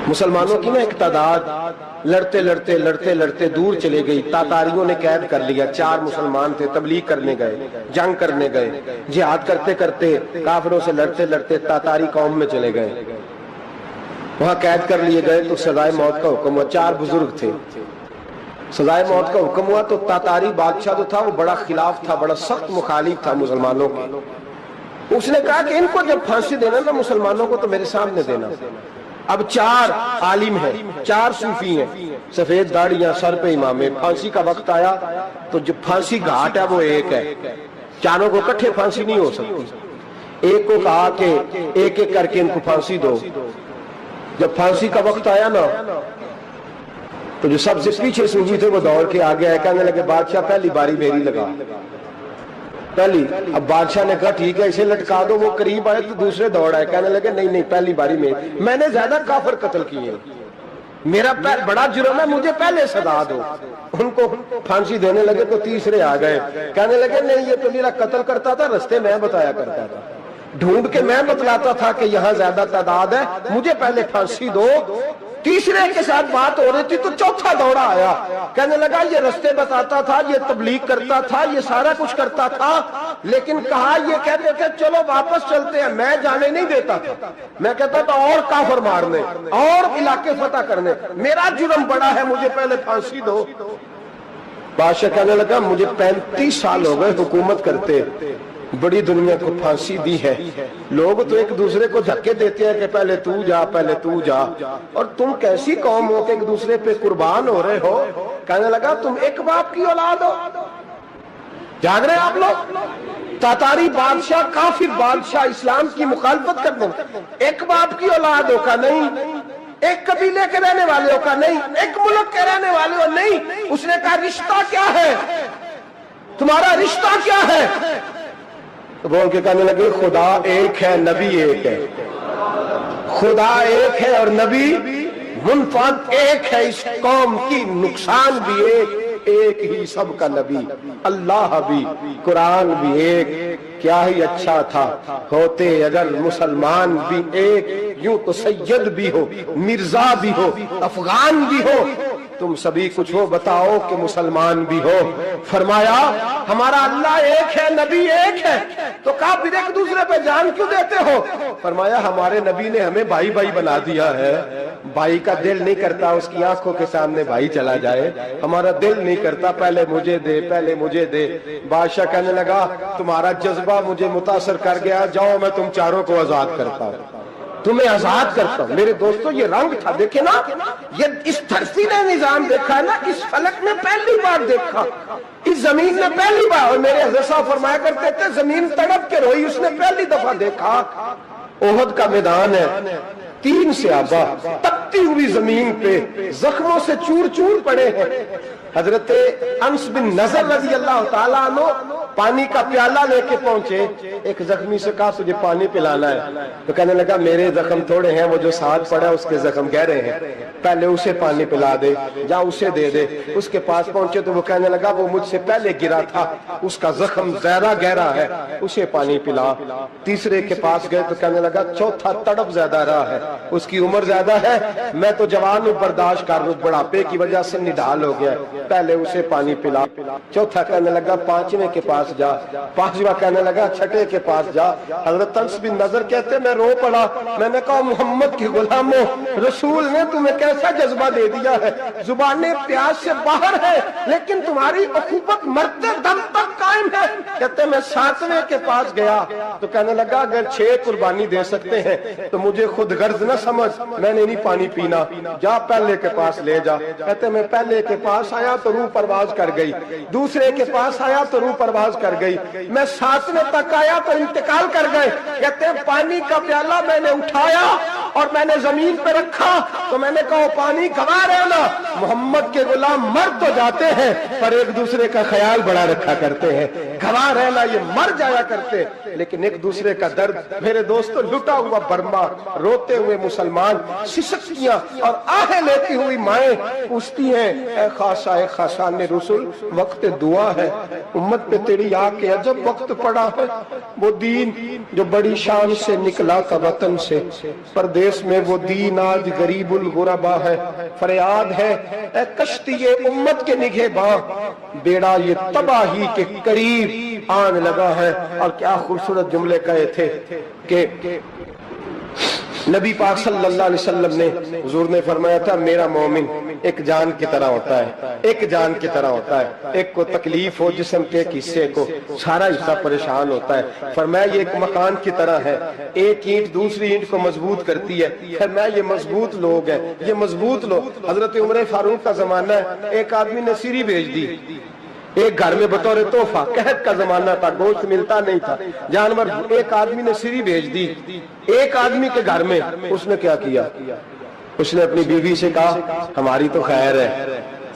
مسلمانوں کی نا ایک تعداد لڑتے لڑتے لڑتے لڑتے دور چلے گئی، تاتاریوں نے قید کر لیا، 4 مسلمان تھے، تبلیغ کرنے گئے، جنگ کرنے گئے، جہاد کرتے کرتے کافروں سے لڑتے لڑتے تاتاری قوم میں چلے گئے، وہاں قید کر لیے گئے تو سزائے موت کا حکم ہوا، 4 بزرگ تھے، سزائے موت کا حکم ہوا تو تاتاری بادشاہ جو تھا وہ بڑا خلاف تھا، بڑا سخت مخالف تھا مسلمانوں کے، اس نے کہا کہ ان کو جب پھانسی دینا نا مسلمانوں کو تو میرے سامنے دینا۔ اب 4 عالم ہیں، 4 صوفی ہیں، سفید داڑیاں، سر پہ امامے، پھانسی کا وقت آیا تو جو پھانسی گھاٹ ہے وہ ایک ہے، چاروں کو کٹھے پھانسی نہیں ہو سکتی، ایک کو کہا کہ ایک ایک کر کے ان کو پھانسی دو۔ جب پھانسی کا وقت آیا نا تو جو سب سے پیچھے صوفی تھے وہ دوڑ کے آگے آئے، کہنے لگے بادشاہ پہلی باری میری لگا، پہلی۔ اب بادشاہ نے کہا ٹھیک ہے اسے لٹکا دو، وہ قریب آئے تو دوسرے دوڑ آئے، کہنے لگے نہیں نہیں پہلی باری میں نے زیادہ کافر قتل کیے، میرا بڑا جرم ہے، مجھے پہلے سزا دو۔ ان کو پھانسی دینے لگے تو تیسرے آ گئے، کہنے لگے نہیں یہ تو میرا قتل کرتا تھا، رستے میں بتایا کرتا تھا، ڈھونڈ کے میں بتلاتا تھا کہ یہاں زیادہ تعداد ہے، مجھے پہلے پھانسی دو۔ تیسرے کے ساتھ بات ہو رہی تھی تو چوتھا دوڑا آیا، کہنے لگا یہ رستے بتاتا تھا، یہ تبلیغ کرتا تھا، یہ سارا کچھ کرتا تھا، لیکن کہا یہ کہتے تھے چلو واپس چلتے ہیں، میں جانے نہیں دیتا تھا، میں کہتا تھا اور کافر مارنے اور علاقے فتح کرنے، میرا جرم بڑا ہے، مجھے پہلے پھانسی دو۔ بادشاہ کہنے لگا مجھے 35 سال ہو گئے حکومت کرتے، بڑی دنیا کو پھانسی دی ہے، لوگ تو ایک دوسرے کو دھکے دیتے ہیں کہ پہلے تو جا پہلے تو جا، اور تم کیسی قوم ہو کہ ایک دوسرے پہ قربان ہو رہے ہو؟ کہنے لگا تم ایک باپ کی اولاد ہو، جاگ رہے آپ لوگ؟ تاتاری بادشاہ کافر بادشاہ اسلام کی مخالفت کرتے ہیں، ایک باپ کی اولاد ہو کا نہیں، ایک قبیلے کے رہنے والے ہو کا نہیں، ایک ملک کے رہنے والے ہو نہیں۔ اس نے کہا رشتہ کیا ہے تمہارا، رشتہ کیا ہے؟ بول کے کہنے لگے خدا ایک ہے نبی ایک ہے، خدا ایک ہے اور نبی منفرد ایک ہے، اس قوم کی نقصان بھی ایک ہی سب کا نبی، اللہ بھی قرآن بھی ایک، کیا ہی اچھا تھا ہوتے اگر مسلمان بھی ایک، یوں تو سید بھی ہو مرزا بھی ہو افغان بھی ہو، تم سبھی کچھ ہو بتاؤ کہ مسلمان بھی ہو۔ فرمایا ہمارا اللہ ایک ہے نبی ایک ہے، تو کہا پھر ایک دوسرے پہ جان کیوں دیتے ہو؟ فرمایا ہمارے نبی نے ہمیں بھائی بھائی بنا دیا ہے، بھائی کا دل نہیں کرتا اس کی آنکھوں کے سامنے بھائی چلا جائے، ہمارا دل نہیں کرتا پہلے مجھے دے پہلے مجھے دے۔ بادشاہ کہنے لگا تمہارا جذبہ مجھے متاثر کر گیا، جاؤ میں تم چاروں کو آزاد کرتا ہوں، تمہیں آزاد کرتا ہوں۔ میرے دوستو یہ رنگ تھا، دیکھیں نا، یہ اس دھرتی نے نظام دیکھا ہے نا، اس فلک نے پہلی بار دیکھا، اس زمین نے پہلی بار، اور میرے حضرت صاحب فرمایا کرتے تھے زمین تڑپ کے روئی، اس نے پہلی دفعہ دیکھا۔ احد کا میدان ہے، 3 صحابہ تپتی ہوئی زمین پہ زخموں سے چور چور پڑے ہیں۔ حضرت انس بن نضر رضی اللہ تعالیٰ عنہ پانی کا پیالہ لے کے پہنچے، ایک زخمی سے کہا تجھے پانی پلانا ہے، تو کہنے لگا میرے زخم تھوڑے ہیں، وہ جو ساتھ پڑا ہے اس کے زخم گہرے ہیں، پہلے اسے پانی پلا دے، جا اسے دے دے۔ اس کے پاس پہنچے تو وہ کہنے لگا وہ مجھ سے پہلے گرا تھا، اس کا زخم زیادہ گہرا ہے، اسے پانی پلا۔ تیسرے کے پاس گئے تو کہنے لگا چوتھا تڑپ زیادہ رہا ہے، اس کی عمر زیادہ ہے، میں تو جوان ہوں برداشت کر لوں، بڑھاپے کی وجہ سے نڈھال ہو گیا، پہلے اسے پانی پلا۔ چوتھا کہنے لگا 5ویں کے پاس جا، 5واں کہنے لگا 6 کے پاس جا۔ حضرت انس بن نضر کہتے میں رو پڑا، میں نے کہا محمد کے غلاموں، رسول نے تمہیں کیسا جذبہ دے دیا ہے، زبانیں پیاس سے باہر ہے لیکن تمہاری اخوت مرتے دم تک قائم ہے۔ کہتے میں 7ویں کے پاس گیا تو کہنے لگا اگر 6 قربانی دے سکتے ہیں تو مجھے خود غرض نہ سمجھ، میں نے نہیں پانی پینا، جا پہلے کے پاس لے جا۔ کہتے میں پہلے کے پاس آیا تو روح پرواز کر گئی، دوسرے کے پاس آیا تو روح پرواز کر گئی، میں 7ویں تک آیا تو انتقال کر گئے۔ کہتے ہیں پانی کا پیالہ میں نے اٹھایا اور میں نے زمین پہ رکھا تو میں نے کہا پانی گوا رہنا، محمد کے غلام مر تو جاتے ہیں پر ایک دوسرے کا خیال بڑا رکھا کرتے ہیں، گوا رہنا یہ مر جایا کرتے لیکن ایک دوسرے کا درد۔ میرے دوستو لٹا ہوا برما، روتے ہوئے مسلمان، سسکیاں اور آہیں لیتی ہوئی مائیں پوچھتی ہیں اے خاصا اے خاصان رسول وقت دعا ہے، امت پہ تیری آ کے عجب وقت پڑا ہے، وہ دین جو بڑی شان سے نکلا تھا وطن سے، پردیس میں وہ دین آج غریب الغربا ہے، فریاد ہے اے کشتی امت کے نگہباں، بیڑا یہ تباہی کے قریب آن لگا ہے۔ اور کیا خوبصورت جملے کہے تھے کہ نبی پاک صلی اللہ علیہ وسلم نے، حضور نے فرمایا تھا میرا مومن ایک جان کی طرح ہوتا ہے، ایک جان کی طرح ہوتا ہے، ایک کو تکلیف ہو جسم کے ایک حصے کو سارا حصہ پریشان ہوتا ہے۔ فرمایا یہ ایک مکان کی طرح ہے، ایک اینٹ دوسری اینٹ کو مضبوط کرتی ہے۔ فرمایا یہ مضبوط لوگ ہیں، یہ مضبوط لوگ۔ حضرت عمر فاروق کا زمانہ ہے، ایک آدمی نے سیری بھیج دی ایک گھر میں بطور تحفہ، قحط کا زمانہ تھا، گوشت ملتا نہیں تھا، جانور، ایک آدمی نے سیری بھیج دی ایک آدمی کے گھر میں۔ اس نے کیا کیا؟ اس نے اپنی بیوی سے کہا ہماری تو خیر ہے،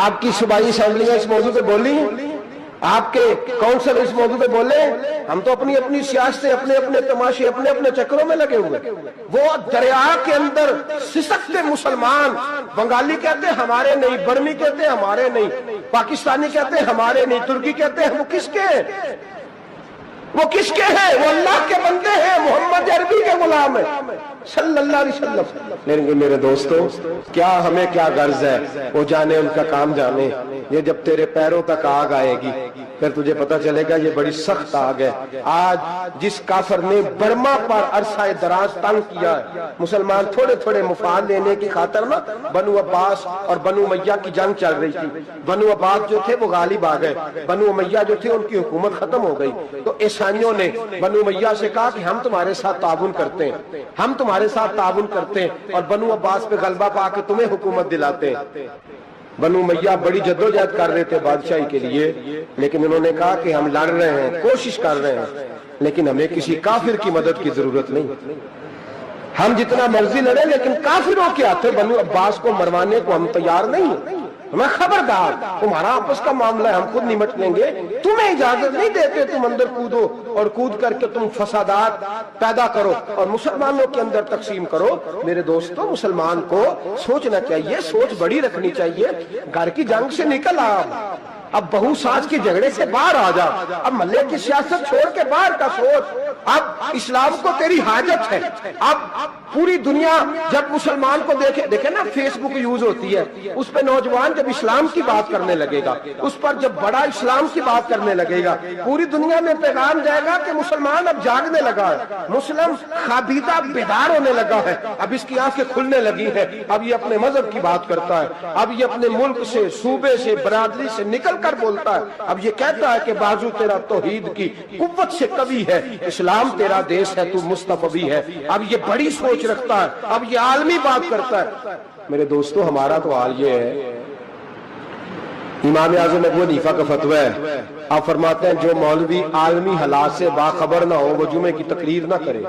آپ کی صوبائی اسمبلیاں اس موضوع پہ بولی ہیں؟ آپ کے کونسل اس موضوع پہ بولے؟ ہم تو اپنی اپنی سیاستیں، اپنے اپنے تماشے، اپنے اپنے چکروں میں لگے ہوئے. وہ دریا کے اندر سسکتے مسلمان، بنگالی کہتے ہیں ہمارے نہیں، برمی کہتے ہیں ہمارے نہیں، پاکستانی کہتے ہیں ہمارے نہیں، ترکی کہتے ہیں وہ کس کے ہیں؟ وہ کس کے ہیں؟ وہ اللہ کے بندے ہیں، محمد عربی کے غلام ہیں صلی اللہ علیہ وسلم. لیکن میرے دوستو، کیا ہمیں کیا غرض ہے؟ وہ جانے، ان کا کام جانے. یہ جب تیرے پیروں تک آگ آئے گی پھر تجھے پتا چلے گا یہ بڑی سخت آگ ہے. آج جس کافر نے برما پر عرصہ دراز تنگ کیا ہے، مسلمان تھوڑے تھوڑے مفاد لینے کی خاطر نا، بنو عباس اور بنو امیہ کی جنگ چل رہی تھی. بنو عباس جو تھے وہ غالب آ گئے، بنو امیہ جو تھے ان کی حکومت ختم ہو گئی. تو عیسائیوں نے بنو امیہ سے کہا کہ ہم تمہارے ساتھ تعاون کرتے ہیں، ہم تمہارے ساتھ تعاون کرتے ہیں اور بنو عباس پہ غلبہ پا کے تمہیں حکومت دلاتے ہیں. بنو امیہ بڑی جدوجہد کر رہے تھے بادشاہی کے لیے، لیکن انہوں نے کہا کہ ہم لڑ رہے ہیں، کوشش کر رہے ہیں، لیکن ہمیں کسی کافر کی مدد کی ضرورت نہیں. ہم جتنا مرضی لڑیں لیکن کافروں کے ہاتھوں بنو عباس کو مروانے کو ہم تیار نہیں ہیں. ہمیں خبردار، تمہارا آپس کا معاملہ ہے، ہم خود نمٹ لیں گے، تمہیں اجازت نہیں دیتے تم اندر کودو اور کود کر کے تم فسادات پیدا کرو اور مسلمانوں کے اندر تقسیم کرو. میرے دوستو، مسلمان کو سوچنا چاہیے، سوچ بڑی رکھنی چاہیے. گھر کی جنگ سے نکل آ، اب بہو ساز کے جھگڑے سے باہر آ جا، اب محلے کی سیاست چھوڑ کے باہر کا سوچ. اب اسلام کو تیری حاجت ہے. اب پوری دنیا جب مسلمان کو دیکھے نا، فیس بک یوز ہوتی ہے، اس پہ نوجوان جب اسلام کی بات کرنے لگے گا، اس پر جب بڑا اسلام کی بات کرنے لگے گا، پوری دنیا میں پیغام جائے گا کہ مسلمان اب جاگنے لگا ہے، مسلم خابیدہ بیدار ہونے لگا ہے، اب اس کی آنکھیں کھلنے لگی ہیں، اب یہ اپنے مذہب کی بات کرتا ہے، اب یہ اپنے ملک سے، صوبے سے، برادری سے نکل کر بولتا ہے. اب یہ کہتا ہے کہ بازو تیرا توحید کی قوت سے قوی ہے، اسلام تیرا دیش ہے، تو مصطفی ہے. اب یہ بڑی سوچ رکھتا ہے، اب یہ عالمی بات کرتا ہے. میرے دوستو، ہمارا تو حال یہ ہے. امام اعظم ابو حنیفہ کا فتویٰ ہے، آپ فرماتے ہیں جو مولوی عالمی حالات سے باخبر نہ ہو وہ جمعے کی تقریر نہ کرے،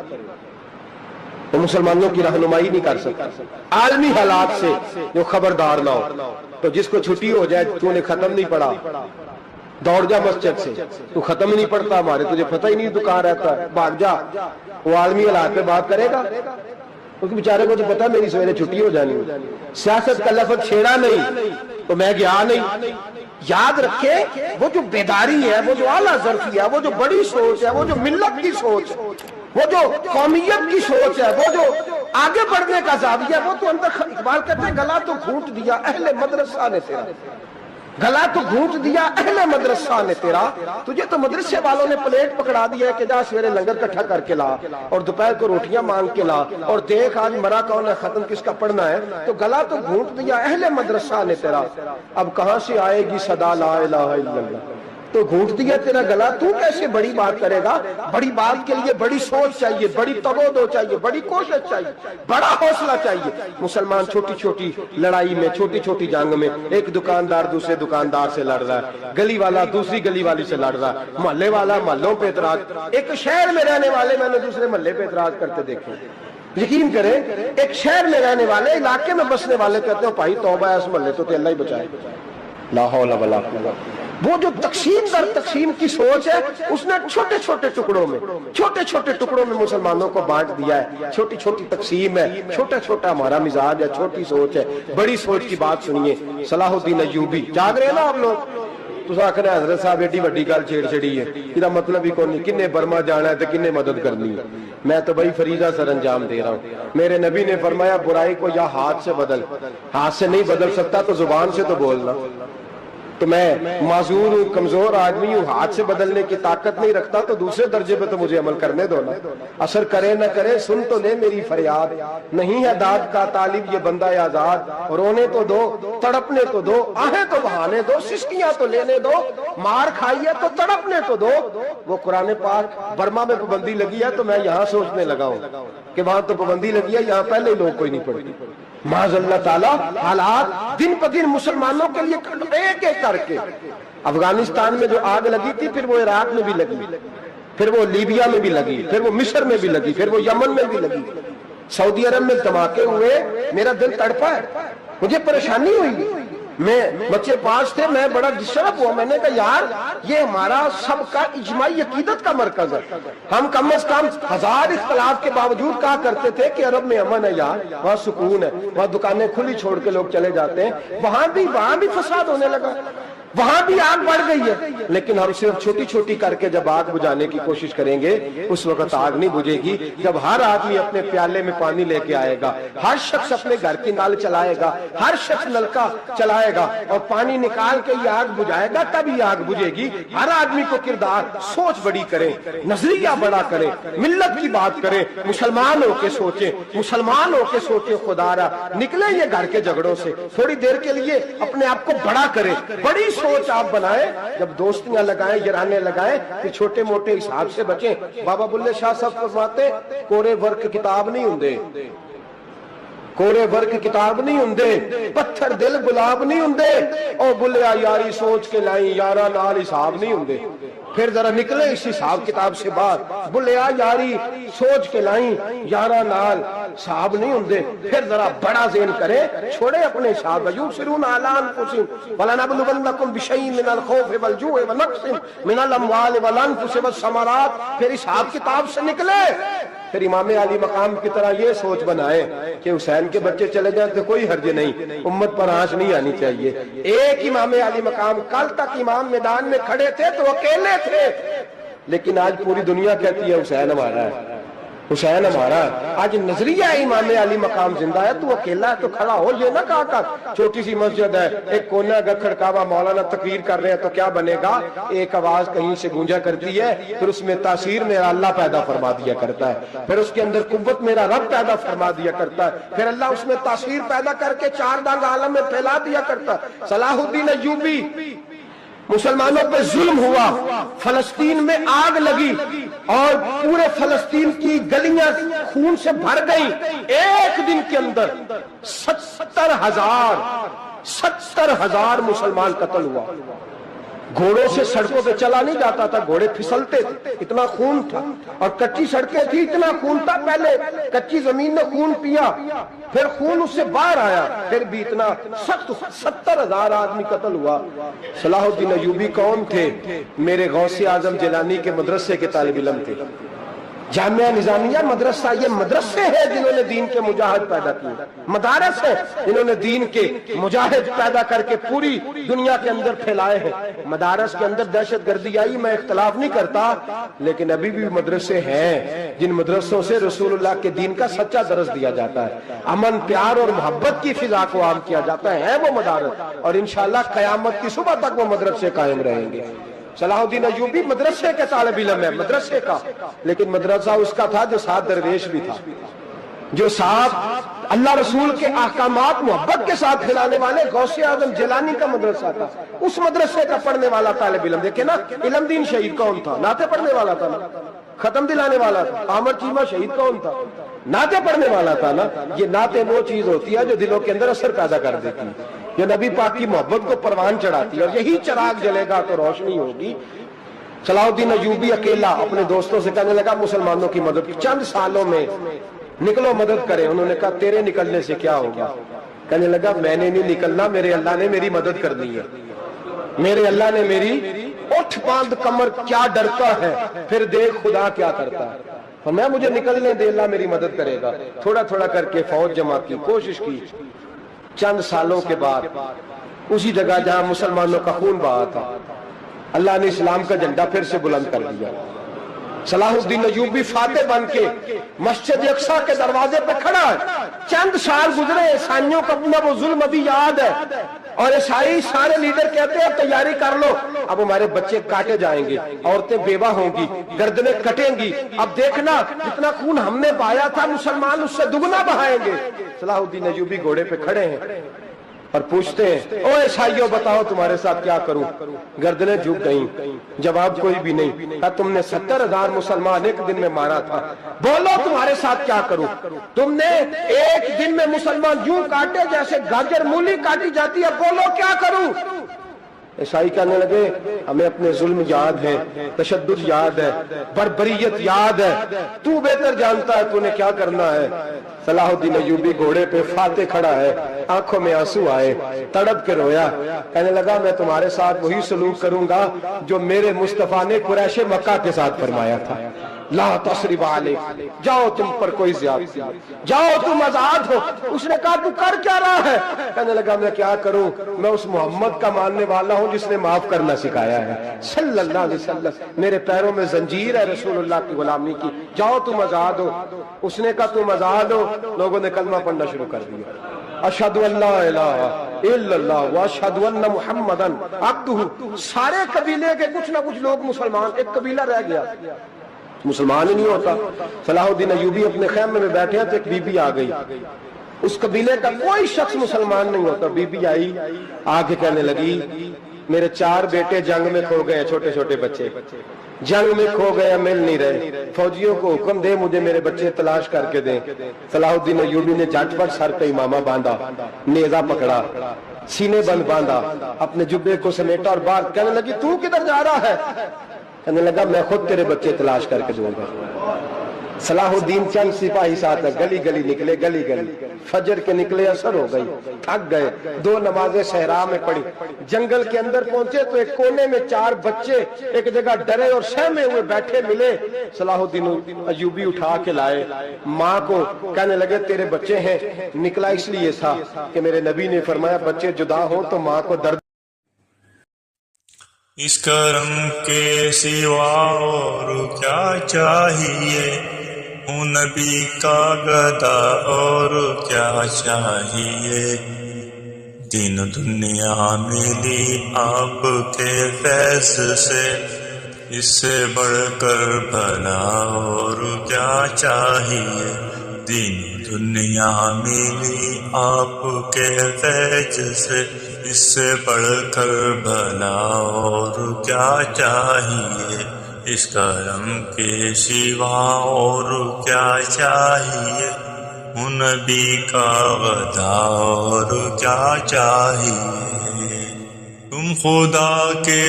وہ مسلمانوں کی رہنمائی نہیں کر سکتا. عالمی حالات سے جو خبردار نہ ہو، تو جس کو چھٹی ہو جائے، تو نے ختم نہیں پڑھا، دوڑ جا مسجد سے، تو ختم نہیں پڑھتا ہمارے، تجھے پتہ ہی نہیں تو کہاں رہتا ہے، بھاگ جا. وہ عالمی حالات پہ بات کرے گا، کیونکہ بیچارے کو تو پتا میری سویرے چھٹی ہو جانی. سیاست کا لفظ چھیڑا نہیں تو میں گیا نہیں. یاد رکھے، وہ جو بیداری ہے، وہ جو اعلیٰ ظرفی ہے، وہ جو بڑی سوچ ہے، وہ جو ملت کی سوچ ہے، وہ جو قومیت کی سوچ ہے، وہ جو آگے بڑھنے کا زاویہ ہے، وہ تو اندر. اقبال کہتے ہیں گلا تو گھونٹ دیا اہل مدرسہ نے تیرا، گلا تو گھونٹ دیا اہل مدرسہ نے تیرا. تجھے تو مدرسے والوں نے پلیٹ پکڑا دیا ہے کہ جا سویرے لنگر کٹھا کر کے لا اور دوپہر کو روٹیاں مانگ کے لا اور دیکھ آج مرا کون ہے، ختم کس کا پڑھنا ہے. تو گلا تو گھونٹ دیا اہل مدرسہ نے تیرا، اب کہاں سے آئے گی صدا لا الہ الا اللہ. تو گھونٹ دیا تیرا گلا، تو کیسے بڑی بات کرے گا؟ بڑی بات کے لیے بڑی سوچ چاہیے، بڑی تبودو چاہیے، بڑی کوشش چاہیے، بڑا حوصلہ چاہیے. مسلمان چھوٹی چھوٹی لڑائی میں، چھوٹی چھوٹی جنگ میں، ایک دکاندار دوسرے دکاندار سے لڑ رہا ہے، گلی والا دوسری گلی والی سے لڑ رہا ہے، محلے والا محلوں پہ اعتراض. ایک شہر میں رہنے والے میں نے دوسرے محلے پہ اعتراض کرتے دیکھے. یقین کریں، ایک شہر میں رہنے والے، علاقے میں بسنے والے کہتے ہیں بھائی توبہ ہے، اس محلے تو اللہ ہی بچائے. لا حول ولا قوت. وہ جو تقسیم در تقسیم کی سوچ ہے، اس نے چھوٹے چھوٹے ٹکڑوں میں مسلمانوں کو بانٹ دیا ہے. چھوٹی چھوٹی تقسیم ہے، چھوٹا چھوٹا ہمارا مزاج ہے، چھوٹی سوچ ہے. بڑی سوچ کی بات سنیے. صلاح الدین ایوبی، جاگ رہے ہیں نا آپ لوگ؟ تو آخر حضرت صاحب ایڈی وڈی گل چھیڑ چھڑی ہے، یہ مطلب ہی کون نہیں، کنے برما جانا ہے تو کنے مدد کرنی ہے. میں تو بھائی فریضہ سر انجام دے رہا ہوں. میرے نبی نے فرمایا برائی کو یا ہاتھ سے بدل، ہاتھ سے نہیں بدل سکتا تو زبان سے تو بولنا. تو میں معذور ہوں، کمزور آدمی ہوں، ہاتھ سے بدلنے کی طاقت نہیں رکھتا، تو دوسرے درجے پہ تو مجھے عمل کرنے دو نا. اثر کرے نہ کرے سن تو لے میری فریاد، نہیں ہے داد کا طالب یہ بندہ آزاد. رونے تو دو، تڑپنے تو دو، آہیں تو بہانے دو، سسکیاں تو لینے دو، مار کھائیے تو تڑپنے تو دو. وہ قرآن پاک برما میں پابندی لگی ہے تو میں یہاں سوچنے لگا ہوں کہ وہاں تو پابندی لگی ہے، یہاں پہلے ہی لوگ کوئی نہیں پڑھتی. معاذ اللہ تعالیٰ حالات دن پہ دن مسلمانوں کے لیے ایک ایک کر کے. افغانستان میں جو آگ لگی تھی، پھر وہ عراق میں بھی لگی، پھر وہ لیبیا میں بھی لگی، پھر وہ مصر میں بھی لگی، پھر وہ یمن میں بھی لگی، سعودی عرب میں دھماکے ہوئے. میرا دل تڑپا ہے، مجھے پریشانی ہوئی. میں بچے 5 تھے, میں بڑا ڈسٹرب ہوا. میں نے کہا یار یہ ہمارا سب کا اجماعی عقیدت کا مرکز ہے. ہم کم از کم 1000 اختلاف کے باوجود کہا کرتے تھے کہ عرب میں امن ہے یار, وہاں سکون ہے, وہاں دکانیں کھلی چھوڑ کے لوگ چلے جاتے ہیں. وہاں بھی فساد ہونے لگا, وہاں بھی آگ بڑھ گئی ہے. لیکن ہم صرف چھوٹی چھوٹی کر کے جب آگ بجھانے کی کوشش کریں گے اس وقت آگ نہیں بجھے گی. جب ہر آدمی اپنے پیالے میں پانی لے کے آئے گا, ہر شخص اپنے گھر کی نل چلائے گا, ہر شخص نلکا چلائے گا اور پانی نکال کے یہ آگ بجھائے گا, تب یہ آگ بجھے گی. ہر آدمی کو کردار, سوچ بڑی کرے, نظریہ بڑا کرے, ملت کی بات کرے, مسلمان ہو کے سوچے, مسلمان ہو کے سوچے. خدا را نکلے یہ گھر کے جھگڑوں سے, تھوڑی دیر کے لیے اپنے آپ کو بڑا کرے, بڑی سوچ آپ بنائیں. جب دوستیاں لگائیں, یارانے لگائیں, پھر چھوٹے موٹے حساب سے بچیں. بابا بلے شاہ صاحب فرماتے کورے ورک کتاب نہیں ہوندے, کورے ورک کتاب نہیں ہوندے, پتھر دل گلاب نہیں ہوندے, او بلیا یاری سوچ کے لائیں یارا نال حساب نہیں ہوندے. پھر ذرا نکلے اس حساب کتاب سے باہر, بلیا یاری سوچ کے لائیں یارا نال حساب نہیں ہوندے. پھر ذرا بڑا ذہن کرے, چھوڑے اپنے حساب. یبصرون علی انفسہم ولنبلونکم بشیء من الخوف والجوع ونقص من الاموال والانفس والثمرات. پھر حساب کتاب سے نکلے, پھر امام علی مقام کی طرح یہ سوچ بنائے کہ حسین کے بچے چلے جائیں تو کوئی حرج نہیں, امت پر آنچ نہیں آنی چاہیے. ایک امام علی مقام, کل تک امام میدان میں کھڑے تھے تو اکیلے تھے, لیکن آج پوری دنیا کہتی ہے حسین ہمارا ہے, حسین ہمارا. آج نظریہ امام علی مقام زندہ ہے, تو اکیلا ہے تو کھڑا ہو. یہ نہ کہا کر چھوٹی سی مسجد ہے, ایک کونا کا کھڑکاوا, مولانا تقریر کر رہے ہیں تو کیا بنے گا, ایک آواز کہیں سے گونجا کرتی ہے, پھر اس میں تاثیر میرا اللہ پیدا فرما دیا کرتا ہے, پھر اس کے اندر قوت میرا رب پیدا فرما دیا کرتا ہے, پھر اللہ اس میں تاثیر پیدا کر کے 4 دانگ عالم میں پھیلا دیا کرتا ہے. صلاح الدین ایوبی, مسلمانوں پہ ظلم ہوا, فلسطین میں آگ لگی اور پورے فلسطین کی گلیاں خون سے بھر گئی. ایک دن کے اندر 70,000 مسلمان قتل ہوا. گھوڑوں سے سڑکوں پہ چلا نہیں جاتا تھا, گھوڑے پھسلتے تھے, اتنا خون تھا. اور کچی سڑکیں تھی, اتنا خون تھا. پہلے کچی زمین نے خون پیا, پھر خون اس سے باہر آیا, پھر بھی اتنا سخت. 70,000 آدمی قتل ہوا. صلاح الدین ایوبی کون تھے؟ میرے غوث اعظم جیلانی کے مدرسے کے طالب علم تھے. جامعہ نظامیہ مدرسہ, یہ مدرسے ہیں جنہوں نے دین کے مجاہد پیدا کیے, مدارس ہیں جنہوں نے دین کے مجاہد پیدا کر کے پوری دنیا کے اندر پھیلائے ہیں. مدارس کے اندر دہشت گردی آئی, میں اختلاف نہیں کرتا, لیکن ابھی بھی مدرسے ہیں جن مدرسوں سے رسول اللہ کے دین کا سچا درس دیا جاتا ہے, امن پیار اور محبت کی فضا کو عام کیا جاتا ہے وہ مدارس. اور انشاءاللہ قیامت کی صبح تک وہ مدرسے قائم رہیں گے. صلاح الدین ایوبی مدرسے کے طالب علم ہے, مدرسے کا, لیکن مدرسہ اس کا تھا جو ساتھ درویش بھی تھا, جو ساتھ اللہ رسول کے احکامات محبت کے ساتھ کھلانے والے. غوث اعظم جیلانی کا مدرسہ تھا, اس مدرسے کا پڑھنے والا طالب علم. دیکھیں نا, علم دین شہید کون تھا؟ نعتیں پڑھنے والا تھا نا, ختم دلانے والا تھا. احمد چیمہ شہید کون تھا؟ نعتیں پڑھنے والا تھا نا. یہ نعتیں وہ چیز ہوتی ہے جو دلوں کے اندر اثر پیدا کر دیتی ہے, جو نبی پاک کی محبت کو پروان چڑھاتی ہے, اور یہی چراغ جلے گا تو روشنی ہوگی. صلاح الدین ایوبی اکیلا اپنے دوستوں سے کہنے لگا مسلمانوں کی مدد, چند سالوں میں نکلو مدد کریں. انہوں نے کہا تیرے نکلنے سے کیا ہوگا؟ کہنے لگا میں نے نہیں نکلنا, میرے اللہ نے میری مدد کرنی ہے, میرے اللہ نے میری. اٹھ باندھ کمر کیا ڈرتا ہے, پھر دیکھ خدا کیا کرتا ہے. فرمایا مجھے نکلنے دے, اللہ میری مدد کرے گا. تھوڑا تھوڑا کر کے فوج جمع کی, کوشش کی. چند سالوں کے بعد اسی جگہ جہاں مسلمانوں کا خون بہا تھا, اللہ نے اسلام کا جھنڈا پھر سے بلند کر دیا. صلاح الدین ایوبی فاتح بن کے مسجد اقصی کے دروازے پہ کھڑا ہے. چند سال گزرے, عیسائیوں کا اپنا وہ ظلم ابھی یاد ہے, اور عیسائی سارے لیڈر کہتے ہیں تیاری کر لو, اب ہمارے بچے کاٹے جائیں گے, عورتیں بیوہ ہوں گی, گردنیں کٹیں گی. اب دیکھنا جتنا خون ہم نے بہایا تھا مسلمان اس سے دگنا بہائیں گے. صلاح الدین ایوبی گھوڑے پہ کھڑے ہیں اور پوچھتے ہیں او عیسائیوں بتاؤ تمہارے ساتھ کیا کروں؟ گردنیں جھک گئیں, جواب کوئی بھی نہیں. کہا تم نے 70,000 مسلمان ایک دن میں مارا تھا, بولو تمہارے ساتھ کیا کروں؟ تم نے ایک دن میں مسلمان یوں کاٹے جیسے گاجر مولی کاٹی جاتی ہے, بولو کیا کروں؟ عیسائی کہنے لگے ہمیں اپنے ظلم یاد ہے، تشدد یاد ہے، بربریت یاد ہے، تو بہتر جانتا ہے تو نے کیا کرنا ہے۔ صلاح الدین ایوبی گھوڑے پہ فاتح کھڑا ہے، آنکھوں میں آنسو آئے، تڑپ کے رویا، کہنے لگا میں تمہارے ساتھ وہی سلوک کروں گا جو میرے مصطفیٰ نے قریش مکہ کے ساتھ فرمایا تھا، لا تصریب علیک، جاؤ تم پر کوئی زیادتی، جاؤ تم آزاد ہو۔ اس نے کہا تو کر کیا رہا ہے؟ کہنے لگا میں کیا کروں، میں اس محمد کا ماننے والا ہوں جس نے معاف کرنا سکھایا ہے صلی اللہ علیہ وسلم، میرے پیروں میں زنجیر ہے رسول اللہ کی غلامی کی، جاؤ تم آزاد ہو۔ اس نے کہا تم آزاد ہو، لوگوں نے کلمہ پڑھنا شروع کر دیا، اشہد ان لا الہ الا اللہ واشہد ان محمدن عبدہ۔ سارے قبیلے کے کچھ نہ کچھ لوگ مسلمان، ایک قبیلہ رہ گیا مسلمان ہی نہیں ہوتا۔ صلاح الدین ایوبی اپنے خیمے میں بیٹھے ہیں تو ایک بی بی آ گئی، اس قبیلے کا کوئی شخص مسلمان نہیں ہوتا۔ بی بی آئی، آگے کہنے لگی میرے 4 بیٹے جنگ میں کھو گئے، چھوٹے چھوٹے بچے جنگ میں کھو گئے، مل نہیں رہے، فوجیوں کو حکم دے مجھے میرے بچے تلاش کر کے دیں۔ صلاح الدین ایوبی نے جھٹ پٹ سر پہ امامہ باندھا، نیزہ پکڑا، سینے بند باندھا، اپنے جبے کو سمیٹا اور باہر کہنے لگی تو کدھر جا رہا ہے؟ کہنے لگا میں خود تیرے بچے تلاش کر کے دوں گا۔ صلاح الدین چند سپاہی ساتھ گلی گلی نکلے، گلی گلی فجر کے نکلے، اثر ہو گئی، تھک گئے، 2 نمازیں صحرا میں پڑھی، جنگل کے اندر پہنچے تو ایک کونے میں 4 بچے ایک جگہ ڈرے اور سہمے ہوئے بیٹھے ملے۔ صلاح الدین ایوبی اٹھا کے لائے، ماں کو کہنے لگے تیرے بچے ہیں، نکلا اس لیے تھا کہ میرے نبی نے فرمایا بچے جدا ہوں تو ماں کو درد۔ اس کرم کے سوا اور کیا چاہیے، ہوں نبی کا گدا اور کیا چاہیے، دین دنیا ملی آپ کے فیض سے، اس سے بڑھ کر بھلا اور کیا چاہیے، دین دنیا ملی آپ کے فیض سے، اس سے بڑھ کر بھلا اور کیا چاہیے، اس کرم کے سوا اور کیا چاہیے، ہوں نبی کا غدا اور کیا چاہیے، تم خدا کے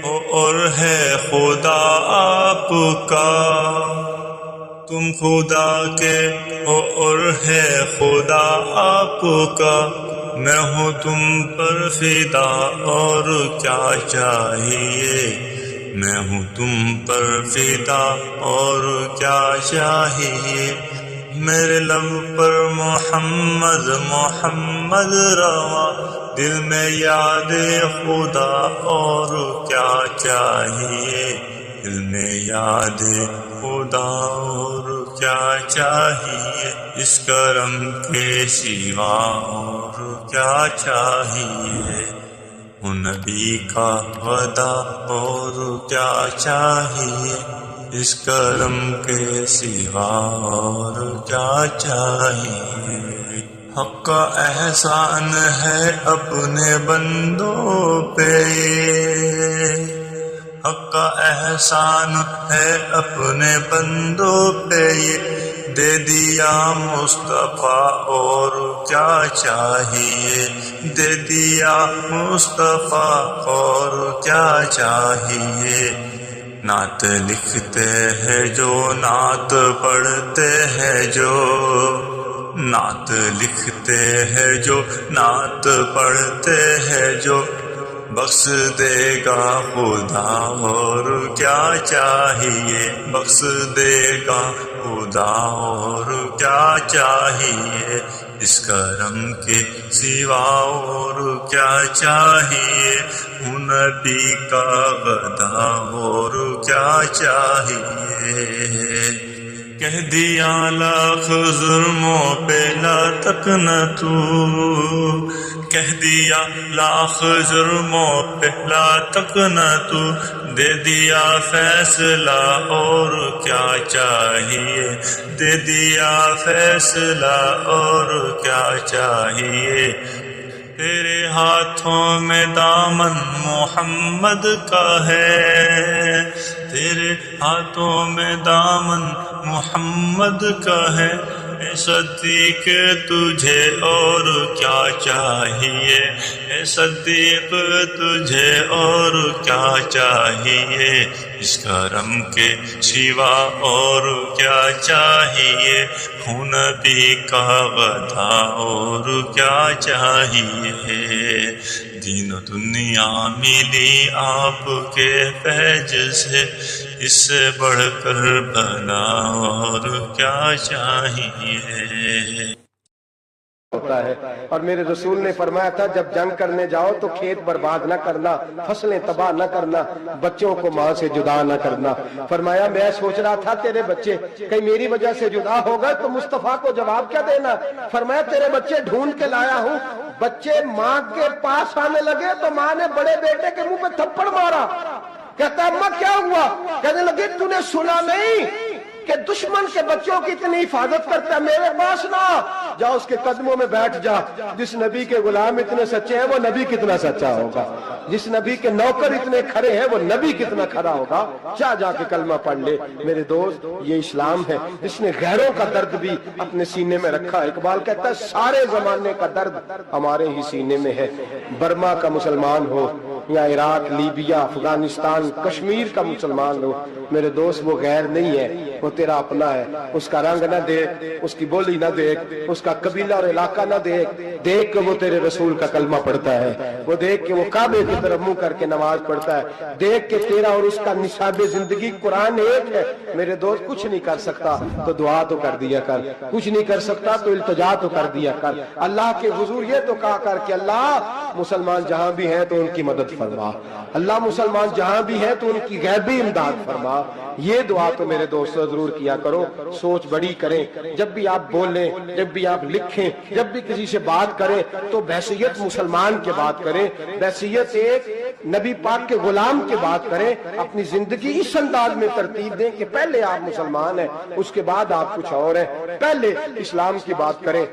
ہو اور ہے خدا آپ کا، تم خدا کے ہو اور ہے خدا آپ کا، میں ہوں تم پر فدا اور کیا چاہیے، میں ہوں تم پر فدا اور کیا چاہیے، میرے لب پر محمد محمد رواں، دل میں یاد خدا اور کیا چاہیے، دل میں یاد خدا اور کیا چاہیے، اس کرم کے سوا اور کیا چاہیے، ہوں نبی کا غدا اور کیا چاہیے، اس کرم کے سوا اور کیا چاہیے، حق کا احسان ہے اپنے بندوں پہ، حق کا احسان ہے اپنے بندوں پہ، یہ دے دیا مصطفیٰ اور کیا چاہیے، دے دیا مصطفیٰ اور کیا چاہیے، نعت لکھتے ہیں جو نعت پڑھتے ہیں جو، نعت لکھتے ہیں جو نعت پڑھتے ہیں جو، بخش دے گا خدا اور کیا چاہیے، بخش دے گا خدا اور کیا چاہیے، اس کرم کے سوا اور کیا چاہیے، ہوں نبی کا غدا اور کیا چاہیے، کہہ دیا لاکھ ظلموں پہ لا تک نہ تو، کہہ دیا لاکھ جرموں پہ لا تک نہ تو، دے دیا فیصلہ اور کیا چاہیے، دے دیا فیصلہ اور کیا چاہیے، تیرے ہاتھوں میں دامن محمد کا ہے، تیرے ہاتھوں میں دامن محمد کا ہے، اے صدیق تجھے اور کیا چاہیے، اے صدیق تجھے اور کیا چاہیے، اس کرم کے سوا اور کیا چاہیے، خون نبی کا غدا اور کیا چاہیے، دین و دنیا ملی آپ کے فیض سے، اس سے بڑھ کر بھلا اور کیا چاہیے ہوتا ہے۔ اور میرے رسول نے فرمایا تھا جب جنگ کرنے جاؤ تو کھیت برباد نہ کرنا، فصلیں تباہ نہ کرنا، بچوں کو ماں سے جدا نہ کرنا۔ فرمایا میں سوچ رہا تھا تیرے بچے کہیں میری وجہ سے جدا ہو گئے تو مصطفیٰ کو جواب کیا دینا؟ فرمایا تیرے بچے ڈھونڈ کے لایا ہوں۔ بچے ماں کے پاس آنے لگے تو ماں نے بڑے بیٹے کے منہ پہ تھپڑ مارا۔ کہتا اماں کیا ہوا؟ کہنے لگے تو نے سنا نہیں کہ دشمن کے بچوں کی اتنی حفاظت کرتا ہے، میرے پاس نہ جا، اس کے قدموں میں بیٹھ جا۔ جس نبی کے غلام اتنے سچے ہیں وہ نبی کتنا سچا ہوگا، جس نبی کے نوکر اتنے کھڑے ہیں وہ نبی کتنا کھڑا ہوگا، جا کے کلمہ پڑھ لے۔ میرے دوست یہ اسلام ہے جس نے غیروں کا درد بھی اپنے سینے میں رکھا۔ اقبال کہتا ہے سارے زمانے کا درد ہمارے ہی سینے میں ہے، برما کا مسلمان ہو یا عراق، لیبیا، افغانستان، کشمیر کا مسلمان ہو، میرے دوست وہ غیر نہیں ہے، وہ تیرا اپنا ہے۔ اس کا رنگ نہ دیکھ، اس کی بولی نہ دیکھ، اس کا قبیلہ اور علاقہ نہ دیکھ، دیکھ کہ وہ تیرے رسول کا کلمہ پڑھتا ہے، وہ دیکھ کہ وہ کعبے کی طرف منہ کر کے نماز پڑھتا ہے، دیکھ کہ تیرا اور اس کا نصاب زندگی قرآن ایک ہے۔ میرے دوست کچھ نہیں کر سکتا تو دعا تو کر دیا کر، کچھ نہیں کر سکتا تو التجا تو کر دیا کر، اللہ کے حضور یہ تو کہا کر کہ اللہ مسلمان جہاں بھی ہیں تو ان کی مدد فرما، اللہ مسلمان جہاں بھی ہیں تو ان کی غیبی امداد فرما۔ یہ دعا تو میرے دوستوں ضرور کیا کرو، سوچ بڑی کریں، جب بھی آپ بولیں، جب بھی آپ لکھیں، جب بھی کسی سے بات کریں تو بحیثیت مسلمان کے بات کریں، بحیثیت ایک نبی پاک کے غلام کے بات کریں، اپنی زندگی اس انداز میں ترتیب دیں کہ پہلے آپ مسلمان ہیں، اس کے بعد آپ کچھ اور ہیں، پہلے اسلام کی بات کریں۔